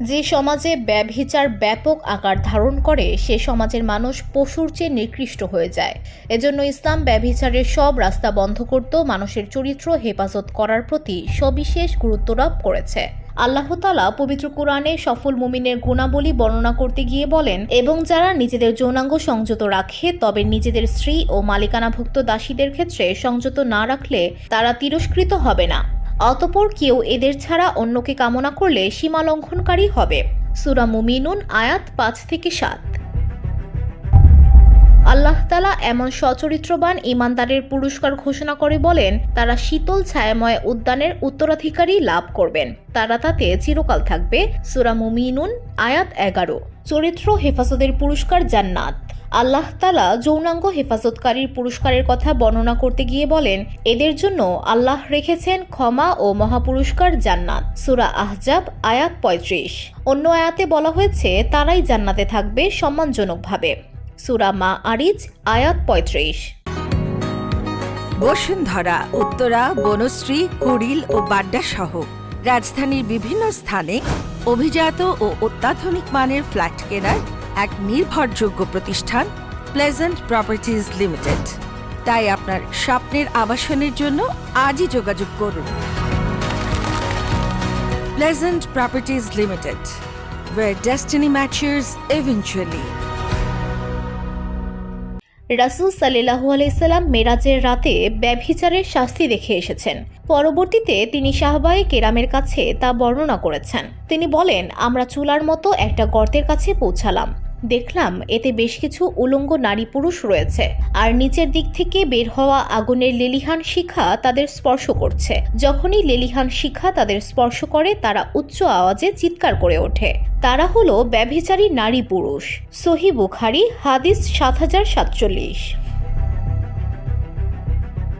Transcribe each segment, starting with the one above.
যে সমাজে ব্যভিচার ব্যাপক আকার ধারণ করে সে সমাজের মানুষ পশুর চেয়ে নিকৃষ্ট হয়ে যায়। এজন্য ইসলাম ব্যভিচারের সব রাস্তা বন্ধ করতেও মানুষের চরিত্র হেফাজত করার প্রতি সবিশেষ গুরুত্বারোপ করেছে। আল্লাহ তাআলা পবিত্র কোরআনে সফল মুমিনের গুণাবলী বর্ণনা করতে গিয়ে বলেন, এবং যারা নিজেদের যৌনাঙ্গ সংযত রাখে তবে নিজেদের স্ত্রী ও মালিকানাভুক্ত দাসীদের ক্ষেত্রে সংযত না রাখলে তারা তিরস্কৃত হবে না। অতঃপর কেউ এদের ছাড়া অন্যকে কামনা করলে সীমা লঙ্ঘনকারী হবে। সূরা মুমিনুন আয়াত 5-7। আল্লাহ তাআলা এমন সচরিত্রবান ঈমানদারের পুরস্কার ঘোষণা করে বলেন, তারা শীতল ছায়াময় উদ্যানের উত্তরাধিকারী লাভ করবেন, তারা তাতে চিরকাল থাকবে। সূরা মুমিনুন আয়াত 11। চরিত্র হেফাজতের পুরস্কার জান্নাত। আল্লাহ তাআলা যৌনাঙ্গ হেফাজতকারীর পুরস্কারের কথা বর্ণনা করতে গিয়ে বলেন, এদের জন্য আল্লাহ রেখেছেন ক্ষমা ও মহাপুরস্কার জান্নাত। সূরা আহজাব আয়াত 35। অন্য আয়াতে বলা হয়েছে তারাই জান্নাতে থাকবে সম্মানজনকভাবে। সূরা মাআরিজ আয়াত 35। বসুন্ধরা, উত্তরা, বনশ্রী, কুড়িল ও বাড্ডা সহ রাজধানীর বিভিন্ন স্থানে অভিজাত ও অত্যাধুনিক মানের ফ্ল্যাট কেনার এক নির্ভরযোগ্য প্রতিষ্ঠান প্লেজেন্ট প্রপার্টিজ লিমিটেড। তাই আপনার স্বপ্নের আবাসনের জন্য আজই যোগাযোগ করুন। Pleasant properties limited, where destiny matches eventually. রাসূল সাল্লাল্লাহু আলাইহি সাল্লাম মেরাজের রাতে ব্যভিচারের শাস্তি দেখে এসেছেন। পরবর্তীতে তিনি সাহাবায়ে কেরামের কাছে তা বর্ণনা করেছেন। তিনি বলেন, আমরা চুলার মতো একটা গর্তের কাছে পৌঁছালাম। দেখলাম এতে বেশ কিছু উলঙ্গ নারী পুরুষ রয়েছে, আর নিচের দিক থেকে বের হওয়া আগুনের লেলিহান শিখা তাদের স্পর্শ করছে। যখনই লেলিহান শিখা তাদের স্পর্শ করে তারা উচ্চ আওয়াজে চিৎকার করে ওঠে। তারা হলো ব্যভিচারী নারী পুরুষ। সহিহ বুখারী হাদিস ৭০৪৭।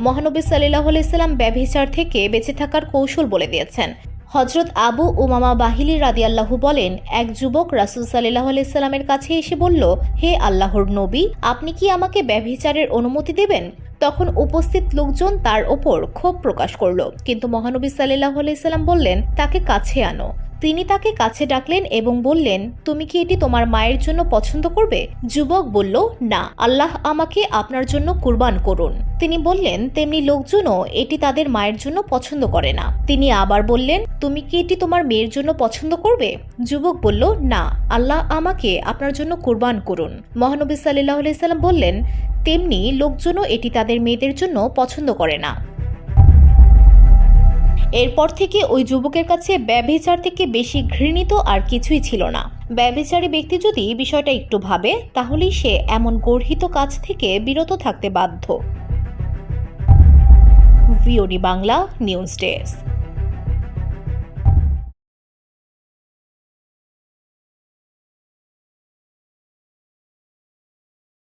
মহানবী সাল্লাল্লাহু আলাইহি সাল্লাম ব্যভিচার থেকে বেঁচে থাকার কৌশল বলে দিয়েছেন। হযরত আবু উমামা বাহিলি রাদিয়াল্লাহু বলেন, এক যুবক রাসূল সাল্লাল্লাহু আলাইহি সাল্লামের কাছে এসে বলল, হে আল্লাহর নবী, আপনি কি আমাকে ব্যভিচারের অনুমতি দেবেন? তখন উপস্থিত লোকজন তার ওপর ক্ষোভ প্রকাশ করল, কিন্তু মহানবী সাল্লাল্লাহু আলাইহি সাল্লাম বললেন, তাকে কাছে আনো। তিনি তাকে কাছে ডাকলেন এবং বললেন, তুমি কি এটি তোমার মায়ের জন্য পছন্দ করবে? যুবক বলল, না, আল্লাহ আমাকে আপনার জন্য কুরবান করুন। তিনি বললেন, তেমনি লোকজনও এটি তাদের মায়ের জন্য পছন্দ করে না। তিনি আবার বললেন, তুমি কি এটি তোমার মেয়ের জন্য পছন্দ করবে? যুবক বলল, না, আল্লাহ আমাকে আপনার জন্য কুরবান করুন। মহানবী সাল্লাল্লাহু আলাইহি সাল্লাম বললেন, তেমনি লোকজনও এটি তাদের মেয়েদের জন্য পছন্দ করে না। এরপর থেকে ওই যুবকের কাছে ব্যভিচার থেকে বেশি ঘৃণিত আর কিছুই ছিল না। ব্যভিচারী ব্যক্তি যদি বিষয়টা একটু ভাবে, তাহলেই সে এমন গর্হিত কাজ থেকে বিরত থাকতে বাধ্য। VOD Bangla news desk.